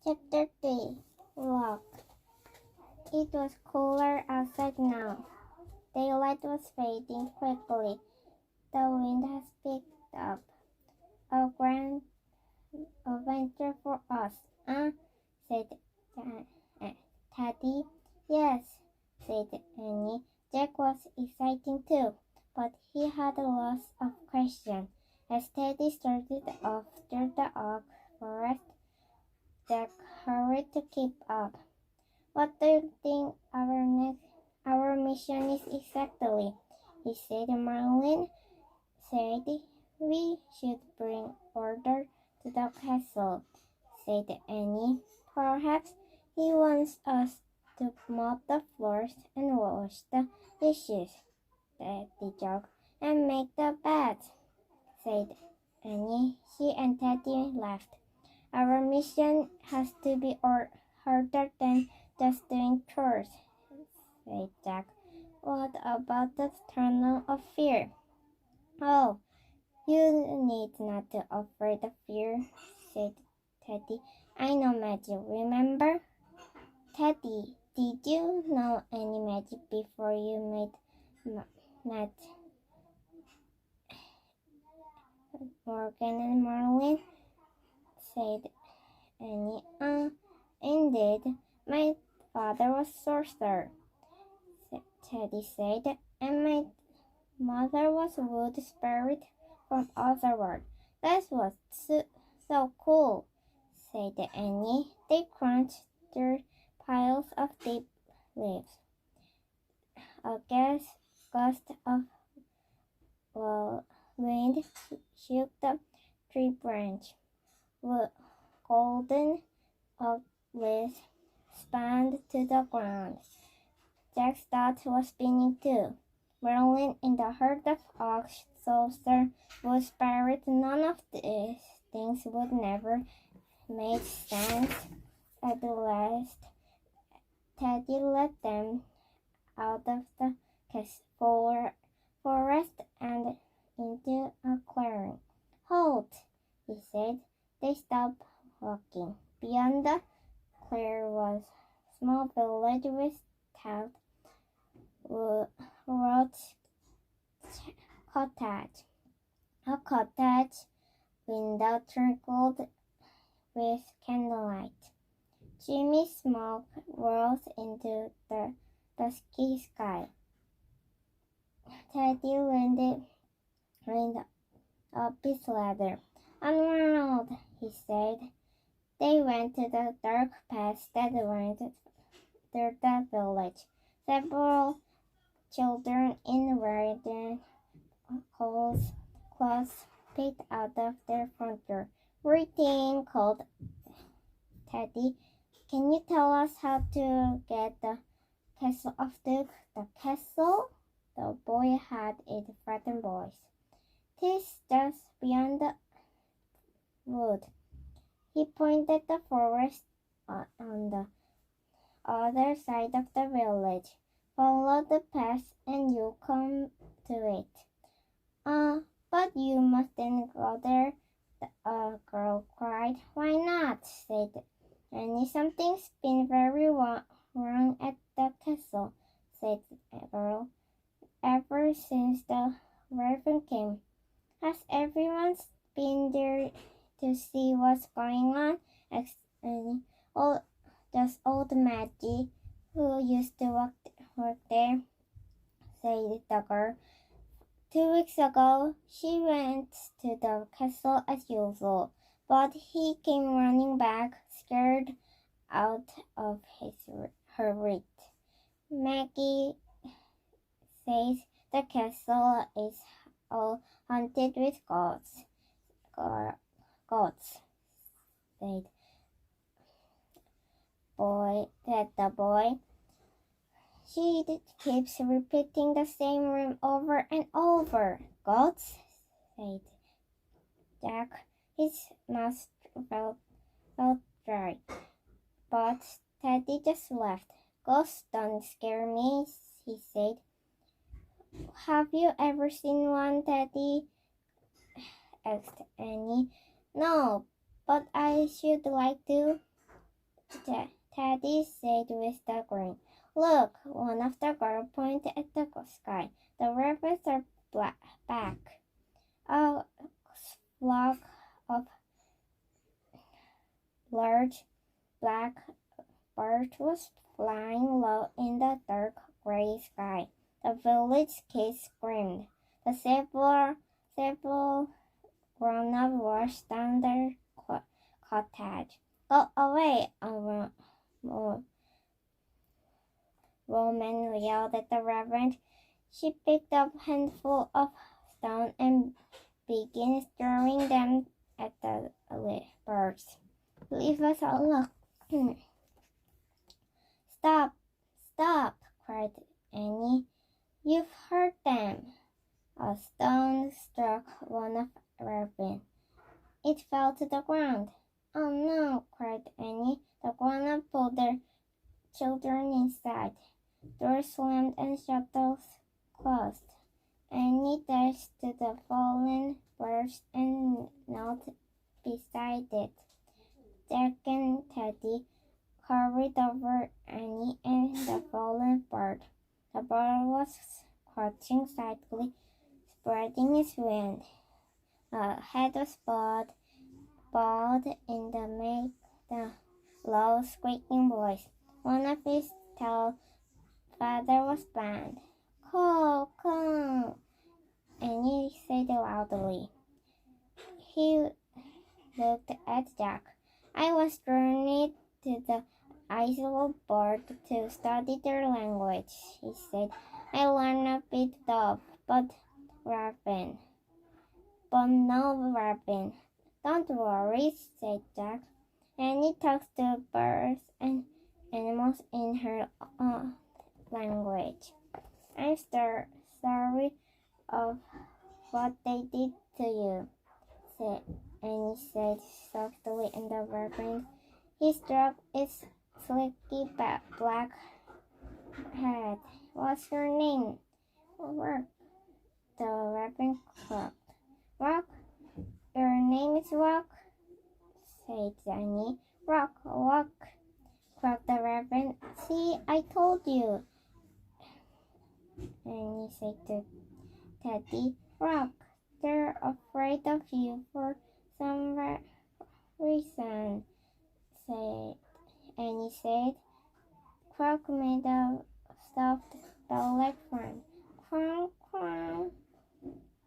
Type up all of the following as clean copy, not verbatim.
Chapter 3. Walk. It was cooler outside now. Daylight was fading quickly. The wind has picked up. A grand adventure for us, said Teddy. Yes, said Annie. Jack was exciting too, but he had lots of questions. As Teddy started off through the oak forest, Jack hurried to keep up. What do you think our mission is exactly? He said. Merlin said we should bring order to the castle, said Annie. Perhaps he wants us to mop the floors and wash the dishes, Teddy joked, and make the beds, said Annie. She and Teddy laughed. Our mission has to be harder than just doing chores, said Jack. What about the tunnel of fear? Oh, you need not to offer the fear, said Teddy. I know magic, remember? Teddy, did you know any magic before you met Morgan and Merlin? Said Annie. Indeed, my father was sorcerer, Teddy said, and my mother was wood spirit from otherworld. That was so cool, said Annie. They crunched their piles of deep leaves. A gust of wind shook the tree branch. Golden oak leaves spanned to the ground. Jack's thoughts was spinning too. Merlin in the herd of oaks, saucer, wood spirit, none of these things would never make sense. At the last, Teddy led them out of the forest and into a clearing. Halt, he said. They stopped walking. Beyond the clearing was a small village with tiled wrought cottage. A cottage window twinkled with candlelight. Chimney smoke rose into the dusky sky. Teddy leaned up his ladder. Onward, he said. They went to the dark path that went through the village. Several children in riding clothes peeked out of their front door. Greeting, called Teddy. Can you tell us how to get the castle of Duke? The castle? The boy had a frightened voice. "'Tis just beyond the wood." He pointed the forest on the other side of the village. "Follow the path and you'll come to it." But you mustn't go there," the girl cried. "Why not?" said Annie. "Something's been very wrong at the castle," said the girl. "Ever since the raven came." "Has everyone been there to see what's going on?" asked Annie. "Oh, does old Maggie, who used to work there," said the girl. 2 weeks ago, she went to the castle as usual, but he came running back, scared out of her wit. Maggie says the castle is all haunted with ghosts, said the boy. "She keeps repeating the same room over and over." "Ghosts?" said Jack. His mouth felt dry. But Teddy just laughed. "Ghosts don't scare me," he said. "Have you ever seen one, Teddy?" asked Annie. "No, but I should like to." Teddy said with the grin. Look, one of the girls pointed at the sky. The rabbits are back. A flock of large black birds was flying low in the dark gray sky. The village kids screamed. The several grown-ups rushed down their cottage. Go away, a woman yelled at the reverend. She picked up a handful of stones and began throwing them at the birds. Leave us alone. Stop, stop, cried Annie. You've hurt them. A stone struck one of the raven. It fell to the ground. Oh no, cried Annie. The grown-ups pulled their children inside. Doors slammed and shutters closed. Annie dashed to the fallen birds and knelt beside it. Jack and Teddy hurried over Annie and the fallen bird. The bird was crouching slightly, spreading its wings. A head was bowed in the low, squeaking voice. One of his tail feathers was bent. Caw, caw, Annie said loudly. He looked at Jack. I was journeyed to the Isle bird to study their language, he said. I learned a bit of, but no raven. Don't worry, said Jack. Annie talks to birds and animals in her own language. I'm sorry of what they did to you, Annie said softly, and the raven. He stroked its sleepy black head. What's your name? Rock. The raven clucked. Rock? Your name is Rock? Said Annie. Rock, Rock, croaked the raven. See, I told you. Annie said to Teddy. Rock, they're afraid of you for some reason, Annie said. Croak made a soft bell-like sound. Croak, croak.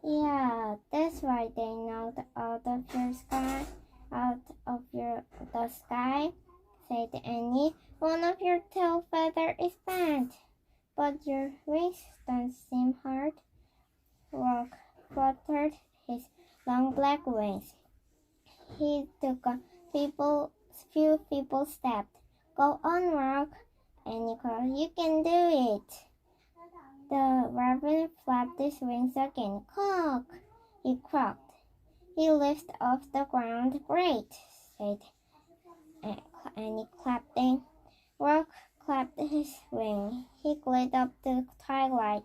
Yeah, that's why they knocked the sky, said Annie. One of your tail feathers is bent, but your wings don't seem hurt. Rock fluttered his long black wings. He took a few feeble steps. Go on, Rock, Annie called. You can do it. The raven flapped his wings again. Caw! He croaked. He lifted off the ground. Great, said Annie, clapping. Rock clapped his wing. He glided up the twilight.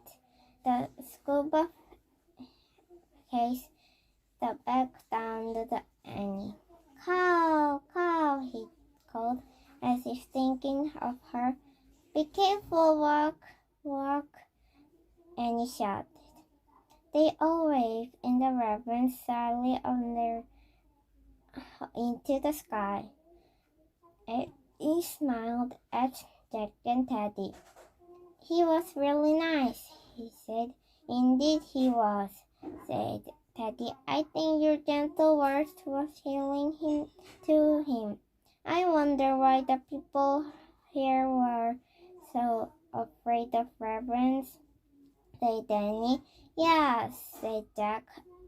The scuba case the back down to Annie. Cow, cow, he called, as if thinking of her. Be careful, Rock, Rock, Annie shouted. They all waved, and the raven sailed into the sky. He smiled at Jack and Teddy. He was really nice, he said. Indeed he was, said Teddy. I think your gentle words was healing to him. I wonder why the people here were so afraid of ravens, said Danny. Yes, said Jack.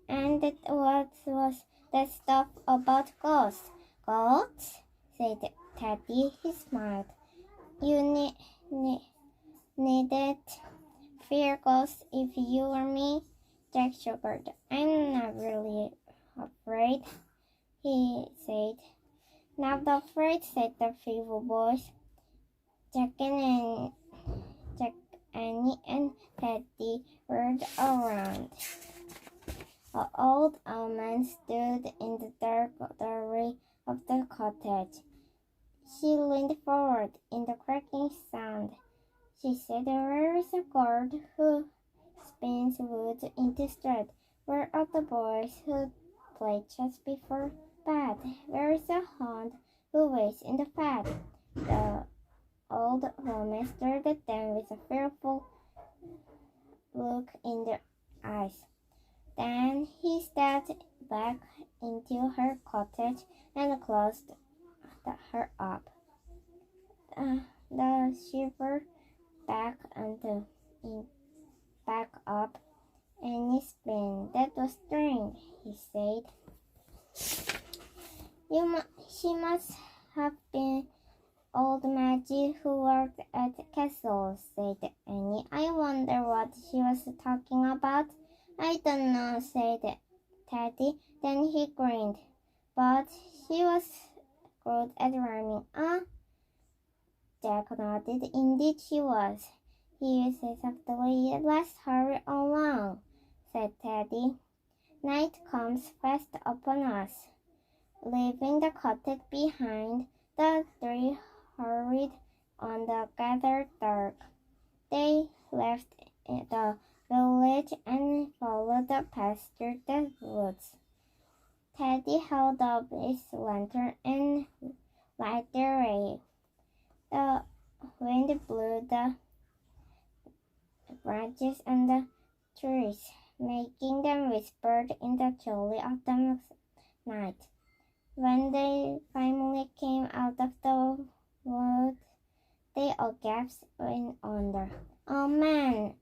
And what was that stuff about ghosts? Ghosts? Said Teddy. He smiled. You needed fear ghosts if you were me, Jack shivered. I'm not really afraid, he said. Not afraid, said the feeble voice. Annie and Teddy whirled around. An old woman stood in the dark doorway of the cottage. She leaned forward in the cracking sound. She said, "Where is a girl who spins wood into thread? Where are the boys who play chess before bed? Where is a hound who waits in the bed?" The old woman stared at them with a fearful look in their eyes. Then he stepped back into her cottage and closed her up. The shiver back back up any spin. "That was strange," he said. She must have been old Maggie who worked at the castle," said Annie. "I wonder what she was talking about." "I don't know," said Teddy. Then he grinned. "But she was good at rhyming." "Ah," Jack nodded. "Indeed she was." He said softly, "Let's hurry along," said Teddy. "Night comes fast upon us." Leaving the cottage behind, the three hurried on the gathered dark. They left the village and followed the path through the woods. Teddy held up his lantern and lighted the way. The wind blew the branches and the trees, making them whisper in the chilly autumn night. When they finally came out of the wood, they all gasped in wonder. "Oh, man,"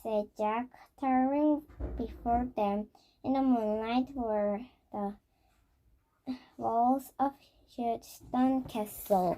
said Jack, towering before them in the moonlight were the walls of a huge stone castle.